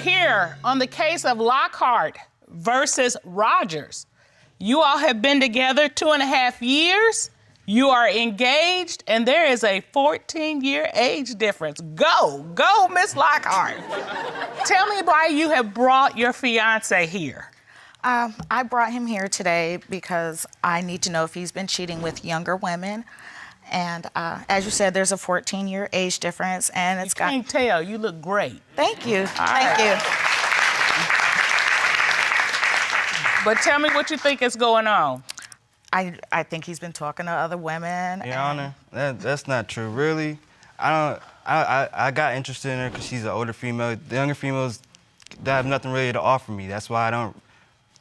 here on the case of Lockhart versus Rogers. You all have been together 2.5 years. You are engaged, and there is a 14-year age difference. Go, Miss Lockhart. Tell me why you have brought your fiance here. I brought him here today because I need to know if he's been cheating with younger women. And as you said, there's a 14-year age difference, and it's got... I can't tell. You look great. Thank you. Thank you. But tell me what you think is going on. I think he's been talking to other women. Your Honor, that's not true. Really, I got interested in her because she's an older female. The younger females, they have nothing really to offer me. That's why I don't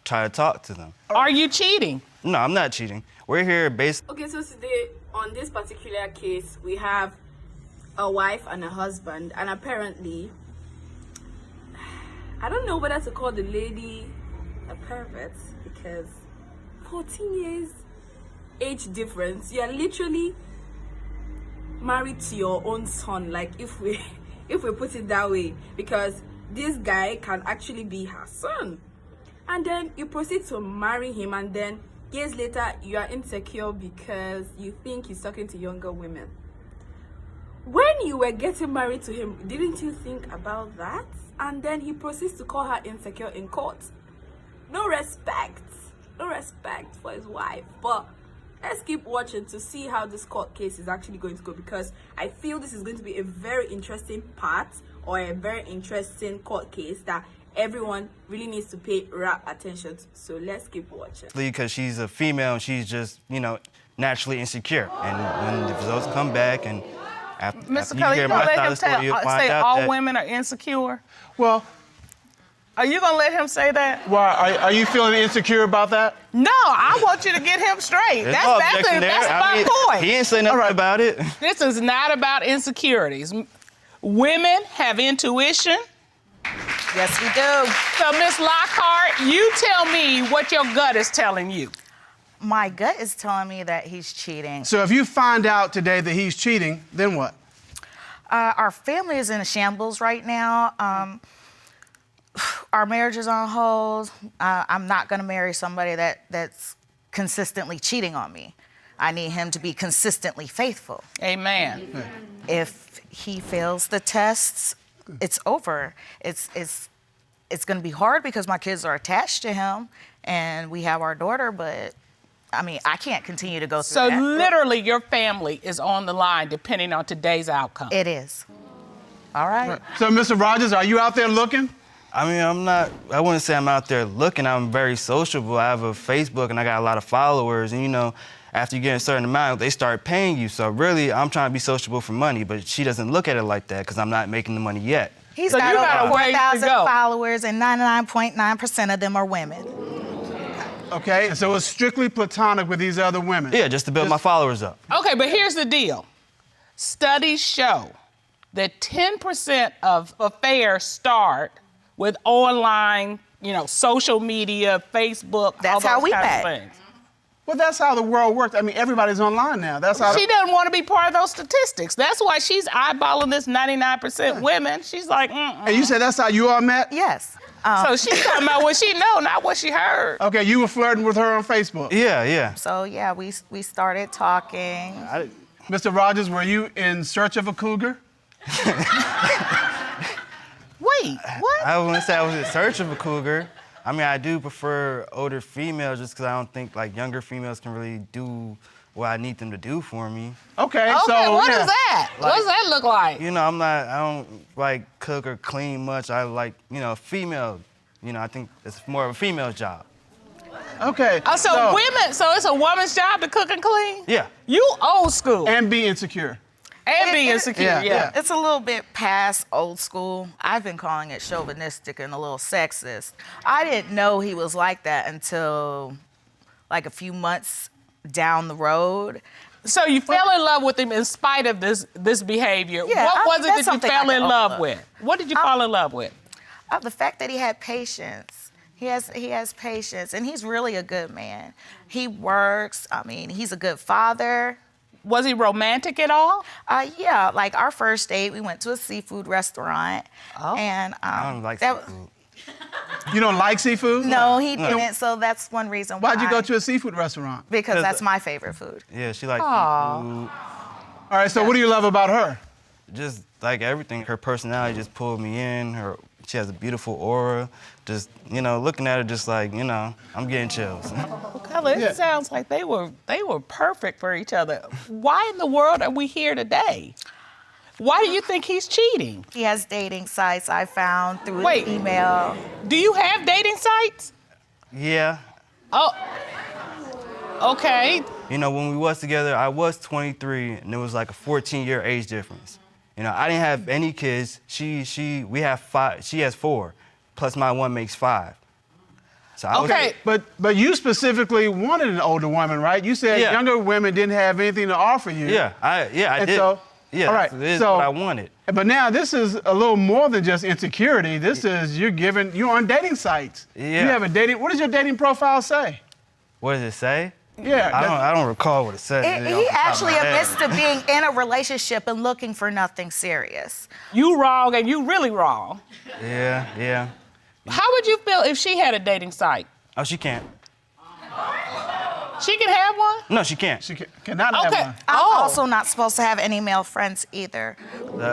try to talk to them. Are you cheating? No, I'm not cheating. We're here based... Okay, so today, on this particular case, we have a wife and a husband, and apparently, I don't know whether to call the lady a pervert, because 14 years age difference, you're literally married to your own son, like if we put it that way, because this guy can actually be her son. And then you proceed to marry him, and then years later you are insecure because you think he's talking to younger women. When you were getting married to him, didn't you think about that? And then he proceeds to call her insecure in court. No respect for his wife. But let's keep watching to see how this court case is actually going to go, because I feel this is going to be a very interesting part, or a very interesting court case that everyone really needs to pay rapt attention to. So let's keep watching. Because she's a female and she's just, naturally insecure. And when the results come back and after Mr. you Kelly, hear you my gonna let side him of the story, you'll find say out all that... women are insecure? Well, Are you gonna let him say that? why are you feeling insecure about that? No, I want you to get him straight. There's no That's objection there. my point. He ain't say nothing about it. This is not about insecurities. Women have intuition. Yes, we do. So, Miss Lockhart, you tell me what your gut is telling you. My gut is telling me that he's cheating. So if you find out today that he's cheating, then what? Our family is in a shambles right now. Our marriage is on hold. I'm not gonna marry somebody that's consistently cheating on me. I need him to be consistently faithful. Amen. If he fails the tests, it's over. It's gonna be hard because my kids are attached to him and we have our daughter, but I mean, I can't continue to go through So that. literally your family is on the line depending on today's outcome. It is. All right. So, Mr. Rogers, are you out there looking? I mean, I wouldn't say I'm out there looking. I'm very sociable. I have a Facebook and I got a lot of followers. And after you get a certain amount, they start paying you. So really, I'm trying to be sociable for money, but she doesn't look at it like that because I'm not making the money yet. He's So got you got over a ways to 4,000 go. followers and 99.9% of them are women. Okay, and so it's strictly platonic with these other women. Yeah, just to build my followers up. Okay, but here's the deal. Studies show that 10% of affairs start with online, social media, Facebook, That's all those how we kinds met. of things. Well, that's how the world works. I mean, everybody's online now. That's how. She doesn't want to be part of those statistics. That's why she's eyeballing this 99% women. She's like, And you said that's how you all met? Yes. So she's talking about what she know, not what she heard. Okay, you were flirting with her on Facebook. Yeah. So yeah, we started talking. Mr. Rogers, were you in search of a cougar? Wait, what? I wouldn't say I was in search of a cougar. I mean, I do prefer older females just because I don't think younger females can really do what I need them to do for me. Okay, Okay, so what yeah. is that? What does that look like? I don't cook or clean much. I female. I think it's more of a female's job. Okay. So it's a woman's job to cook and clean? Yeah. You old school. And be insecure. And be insecure, yeah. It's a little bit past old school. I've been calling it chauvinistic and a little sexist. I didn't know he was like that until a few months down the road. So you fell in love with him in spite of this behavior. Yeah, What was it that's that you something I fell can in love overlook. with? What did you fall in love with? The fact that he had patience. He has patience, and he's really a good man. He works. I mean, he's a good father. Was he romantic at all? Yeah, like our first date, we went to a seafood restaurant. Oh. And I don't like seafood. You don't like seafood? No, he didn't, so that's one reason why. Why'd you go to a seafood restaurant? Because that's my favorite food. Yeah, she likes Aw. seafood. All right, so what do you love about her? Just like everything. Her personality just pulled me in. She has a beautiful aura. Just, looking at her just like, I'm getting chills. Well, it sounds like they were perfect for each other. Why in the world are we here today? Why do you think he's cheating? He has dating sites I found through Wait. email. Do you have dating sites? Yeah. Oh, okay. When we was together, I was 23, and there was like a 14-year age difference. I didn't have any kids. We have 5. She has 4, plus my one makes 5. So I Okay. But you specifically wanted an older woman, right? You said younger women didn't have anything to offer you. I And did. so, Yeah, all right, that's so- what I wanted. But now this is a little more than just insecurity. This is you're on dating sites. Yeah. You have a dating. What does your dating profile say? What does it say? Yeah. I don't recall what it says. He actually admits to being in a relationship and looking for nothing serious. You wrong and you really wrong. Yeah. How would you feel if she had a dating site? Oh, she can't. She can have one? No, she can't. She cannot have Okay. one. I'm Oh. also not supposed to have any male friends either.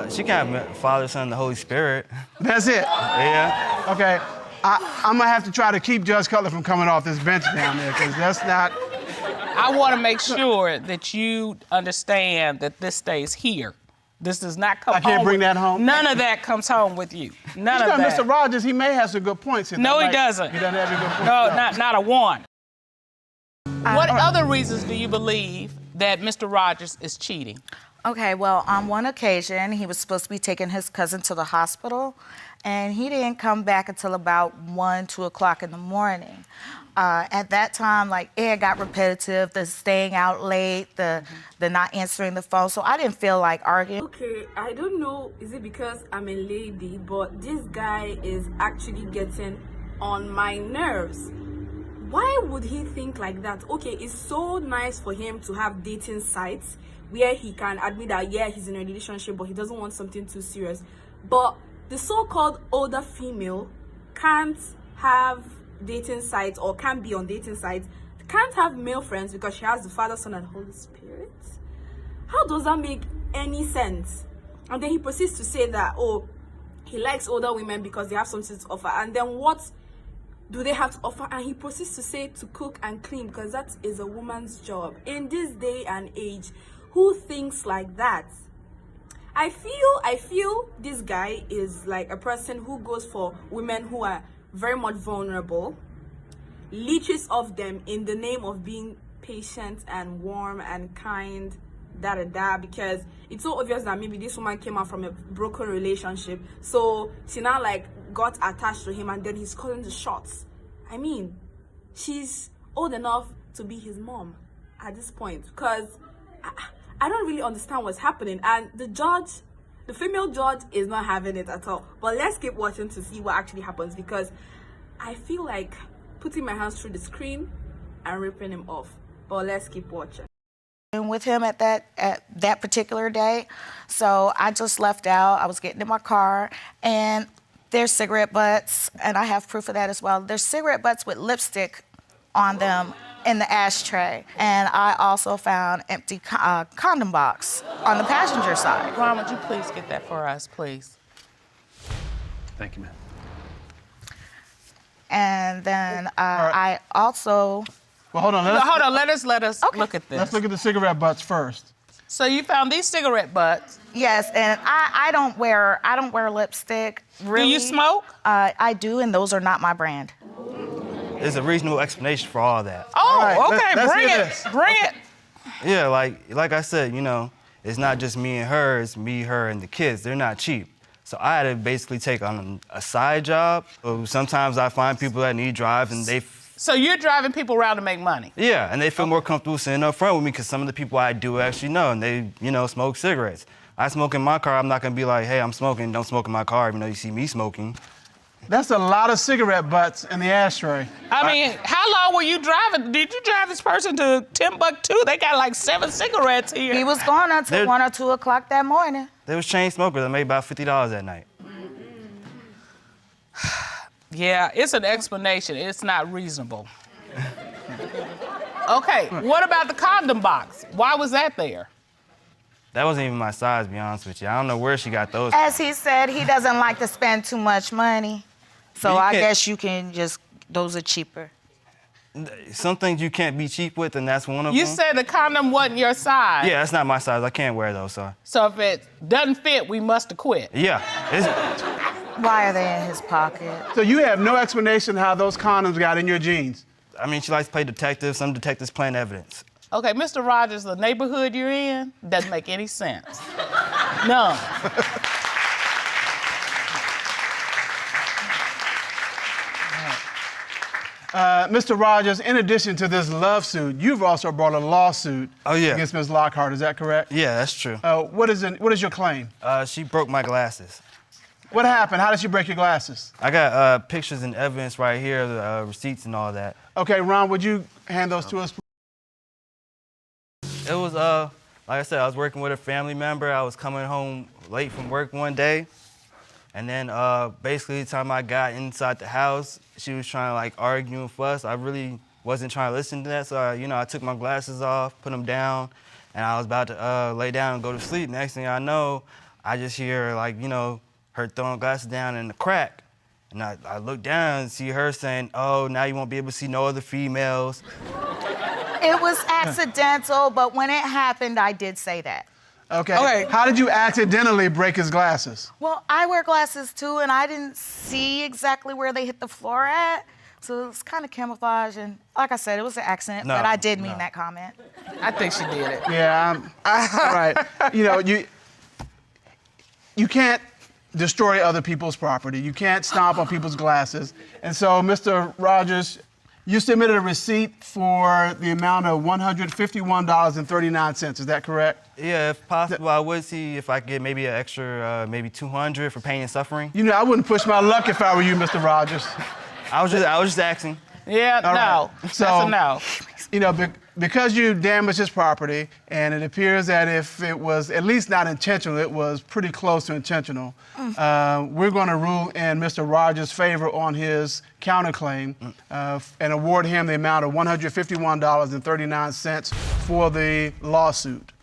She can have Father, Son, and the Holy Spirit. That's it. Yeah. Okay. I'm gonna have to try to keep Judge Cutler from coming off this bench down there, because that's not. I want to make sure that you understand that this stays here. This does not come I home. can't bring that home? None of that comes home with you. None of Now, that. Mr. Rogers, he may have some good points. No, he doesn't. He doesn't have any good points. No, not a one. What other reasons do you believe that Mr. Rogers is cheating? Okay, well, on one occasion, he was supposed to be taking his cousin to the hospital, and he didn't come back until about 1, 2 o'clock in the morning. At that time, it got repetitive, the staying out late, the not answering the phone, so I didn't feel like arguing. Okay, I don't know, is it because I'm a lady, but this guy is actually getting on my nerves. Why would he think like that? Okay, it's so nice for him to have dating sites where he can admit that, yeah, he's in a relationship, but he doesn't want something too serious. But the so-called older female can't have dating sites or can't be on dating sites, can't have male friends because she has the Father, Son, and Holy Spirit. How does that make any sense? And then he proceeds to say that, oh, he likes older women because they have something to offer. And then what do they have to offer? And he proceeds to say to cook and clean because that is a woman's job. In this day and age, who thinks like that? I feel this guy is like a person who goes for women who are very much vulnerable, leeches off them in the name of being patient and warm and kind, because it's so obvious that maybe this woman came out from a broken relationship, so she now got attached to him, and then he's calling the shots. I mean, she's old enough to be his mom at this point, because I don't really understand what's happening. And the female judge is not having it at all. But let's keep watching to see what actually happens, because I feel like putting my hands through the screen and ripping him off. But let's keep watching. With him at that particular day, so I just left out. I was getting in my car, and there's cigarette butts, and I have proof of that as well. There's cigarette butts with lipstick on them in the ashtray, and I also found empty condom box on the passenger side. Ron, would you please get that for us, please? Thank you, ma'am. And then I also. Well, hold on. Hold on, let us look at this. Let's look at the cigarette butts first. So you found these cigarette butts. Yes, and I don't wear lipstick. Really. Do you smoke? I do, and those are not my brand. There's a reasonable explanation for all that. Oh, right, okay, let's bring hear it. this. Bring it. Yeah, like I said, it's not just me and her, it's me, her, and the kids. They're not cheap. So I had to basically take on a side job. So sometimes I find people that need drive, and So you're driving people around to make money? yeah, and they feel more comfortable sitting up front with me because some of the people I do actually know, and they, smoke cigarettes. I smoke in my car, I'm not gonna be like, hey, I'm smoking, don't smoke in my car, even though you see me smoking. That's a lot of cigarette butts in the ashtray. I mean, how long were you driving? Did you drive this person to Timbuktu? They got like 7 cigarettes here. He was gone until 1 or 2 o'clock that morning. There was chain smokers that made about $50 that night. Yeah, it's an explanation. It's not reasonable. Okay, what about the condom box? Why was that there? That wasn't even my size, to be honest with you. I don't know where she got those. As he said, he doesn't like to spend too much money. So I guess you can just, those are cheaper. Some things you can't be cheap with, and that's one of them. You said the condom wasn't your size. Yeah, that's not my size. I can't wear those, so. So if it doesn't fit, we must have quit. Yeah. Why are they in his pocket? So you have no explanation how those condoms got in your jeans? I mean, she likes to play detective. Some detectives playing evidence. Okay, Mr. Rogers, the neighborhood you're in doesn't make any sense. None. Mr. Rogers, in addition to this love suit, you've also brought a lawsuit against Ms. Lockhart, is that correct? Yeah, that's true. What is your claim? She broke my glasses. What happened? How did she break your glasses? I got pictures and evidence right here, the receipts and all that. Okay, Ron, would you hand those to us? It was, like I said, I was working with a family member. I was coming home late from work one day. And then basically the time I got inside the house, she was trying to like argue and fuss. I really wasn't trying to listen to that. So, I took my glasses off, put them down, and I was about to lay down and go to sleep. Next thing I know, I just hear like, her throwing glasses down in the crack. And I look down and see her saying, oh, now you won't be able to see no other females. It was accidental, but when it happened, I did say that. Okay. How did you accidentally break his glasses? Well, I wear glasses too, and I didn't see exactly where they hit the floor at. So it was kind of camouflage, and like I said, it was an accident, but I did mean that comment. I think she did it. Yeah, all right. You can't destroy other people's property. You can't stomp on people's glasses. And so, Mr. Rogers, you submitted a receipt for the amount of $151.39. Is that correct? Yeah, if possible, I would see if I could get maybe an extra, maybe $200 for pain and suffering. I wouldn't push my luck if I were you, Mr. Rogers. I was just asking. Yeah, All no. Right. So, that's a no. Because you damaged his property, and it appears that if it was at least not intentional, it was pretty close to intentional, we're going to rule in Mr. Rogers' favor on his counterclaim and award him the amount of $151.39 for the lawsuit.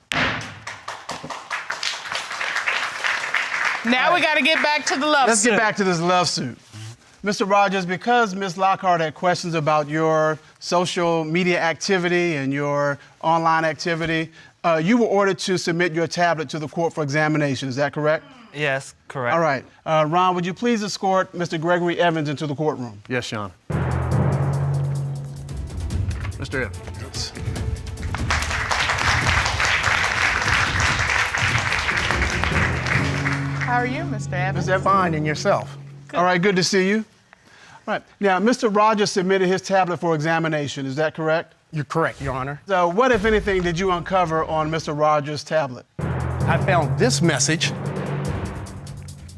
Now we got to get back to the love suit. Let's get back to this love suit. Mr. Rogers, because Ms. Lockhart had questions about your social media activity and your online activity, you were ordered to submit your tablet to the court for examination. Is that correct? Yes, correct. All right. Ron, would you please escort Mr. Gregory Evans into the courtroom? Yes, Sean. Mr. Evans. How are you, Mr. Evans? Fine, and yourself? All right, good to see you. All right. Now, Mr. Rogers submitted his tablet for examination. Is that correct? You're correct, Your Honor. So what, if anything, did you uncover on Mr. Rogers' tablet? I found this message.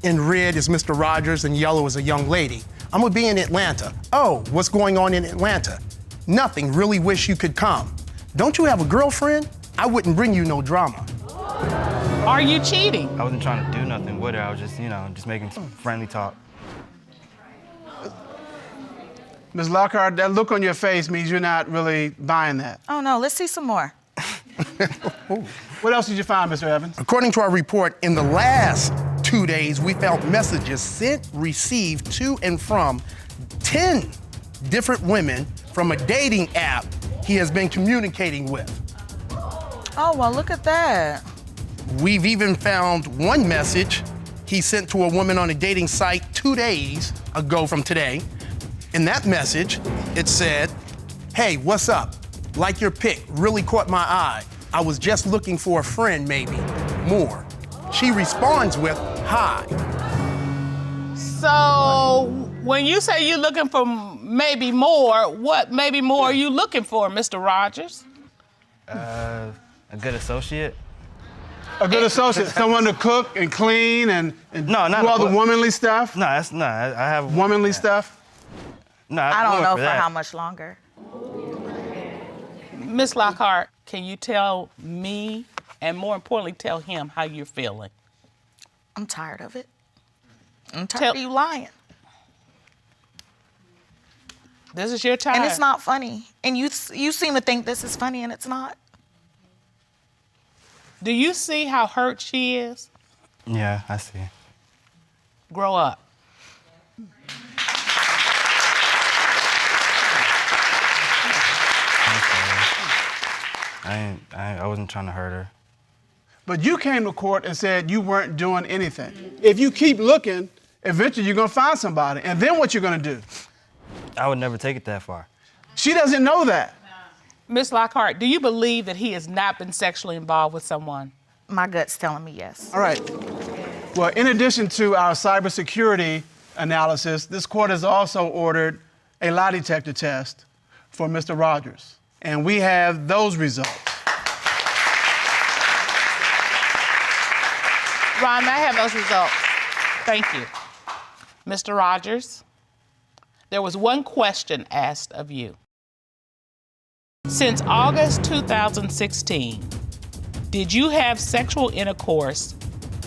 In red is Mr. Rogers, and yellow is a young lady. I'm gonna be in Atlanta. Oh, what's going on in Atlanta? Nothing, really wish you could come. Don't you have a girlfriend? I wouldn't bring you no drama. Are you cheating? I wasn't trying to do nothing with her. I was just, just making some friendly talk. Ms. Lockhart, that look on your face means you're not really buying that. Oh, no, let's see some more. What else did you find, Mr. Evans? According to our report, in the last 2 days, we found messages sent, received to and from 10 different women from a dating app he has been communicating with. Oh, well, look at that. We've even found one message he sent to a woman on a dating site 2 days ago from today. In that message, it said, hey, what's up? Like your pic, really caught my eye. I was just looking for a friend, maybe, more. She responds with, hi. So when you say you're looking for maybe more, what maybe more are you looking for, Mr. Rogers? A good associate. A good associate, someone to cook and clean and No, not do all a- the womanly stuff? No, that's not. I have Womanly stuff? No, I don't know for that. how much longer. Miss Lockhart, can you tell me, and more importantly, tell him how you're feeling? I'm tired of it. I'm tired of you lying. This is your time. And it's not funny. And you seem to think this is funny, and it's not. Do you see how hurt she is? Yeah, I see. Grow up. I wasn't trying to hurt her. But you came to court and said you weren't doing anything. If you keep looking, eventually you're gonna find somebody. And then what you're gonna do? I would never take it that far. She doesn't know that. Miss Lockhart, do you believe that he has not been sexually involved with someone? My gut's telling me yes. All right. Well, in addition to our cybersecurity analysis, this court has also ordered a lie detector test for Mr. Rogers. And we have those results. Ron, may I have those results? Thank you. Mr. Rogers, there was one question asked of you. Since August 2016, did you have sexual intercourse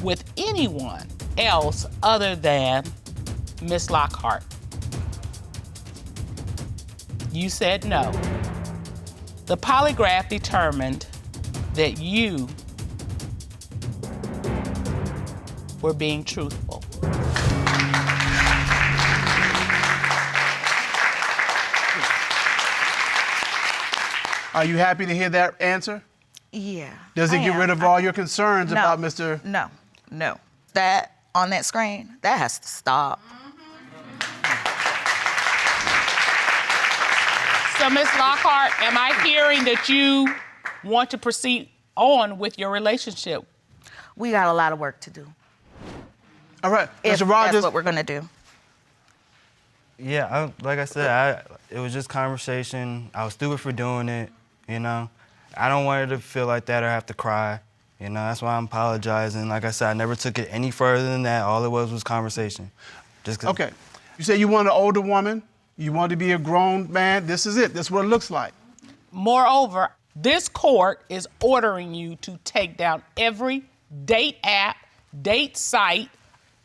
with anyone else other than Miss Lockhart? You said no. The polygraph determined that you were being truthful. Are you happy to hear that answer? Yeah. Does it I get am. rid of all your concerns No. about Mr. No. That on that screen, that has to stop. So, Ms. Lockhart, am I hearing that you want to proceed on with your relationship? We got a lot of work to do. All right, If Mr. Rogers. that's what we're gonna do. Yeah, like I said, it was just conversation. I was stupid for doing it, you know. I don't want her to feel like that or have to cry. You know, that's why I'm apologizing. Like I said, I never took it any further than that. All it was conversation. Just 'cause Okay. You say you want an older woman. You want to be a grown man. This is it. This is what it looks like. Moreover, this court is ordering you to take down every date app, date site,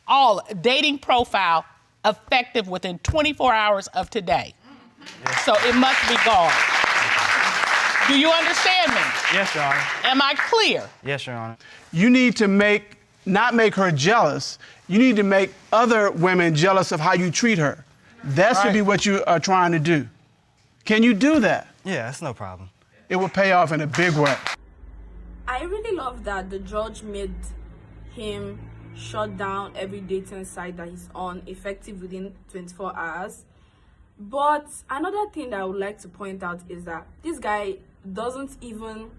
all dating profile effective within 24 hours of today. So it must be gone. Do you understand me? Yes, Your Honor. Am I clear? Yes, Your Honor. You need to not make her jealous. You need to make other women jealous of how you treat her. That should be what you are trying to do. Can you do that? Yeah, that's no problem. It will pay off in a big way. I really love that the judge made him shut down every dating site that he's on effective within 24 hours. But another thing that I would like to point out is that this guy doesn't even,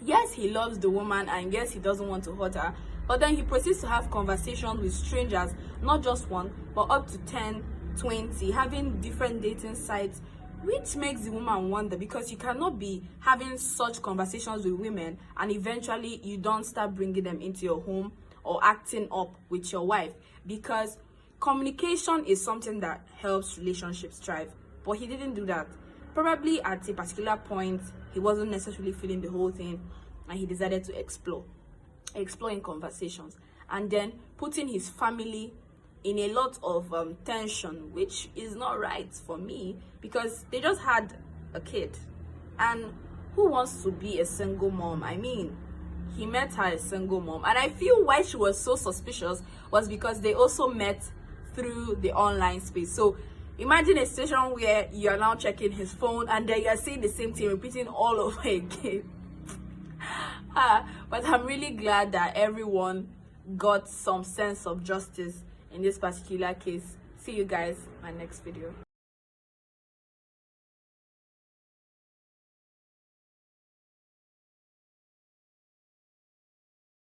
yes, he loves the woman and yes, he doesn't want to hurt her, but then he proceeds to have conversations with strangers, not just one, but up to 10, 20, having different dating sites, which makes the woman wonder, because you cannot be having such conversations with women and eventually you don't start bringing them into your home or acting up with your wife, because communication is something that helps relationships thrive. But he didn't do that. Probably at a particular point, he wasn't necessarily feeling the whole thing and he decided to explore in conversations, and then putting his family in a lot of tension, which is not right for me, because they just had a kid. And who wants to be a single mom? I mean, he met her as a single mom, and I feel why she was so suspicious was because they also met through the online space. So imagine a situation where you're now checking his phone and then you're seeing the same thing repeating all over again. But I'm really glad that everyone got some sense of justice in this particular case. See you guys in my next video.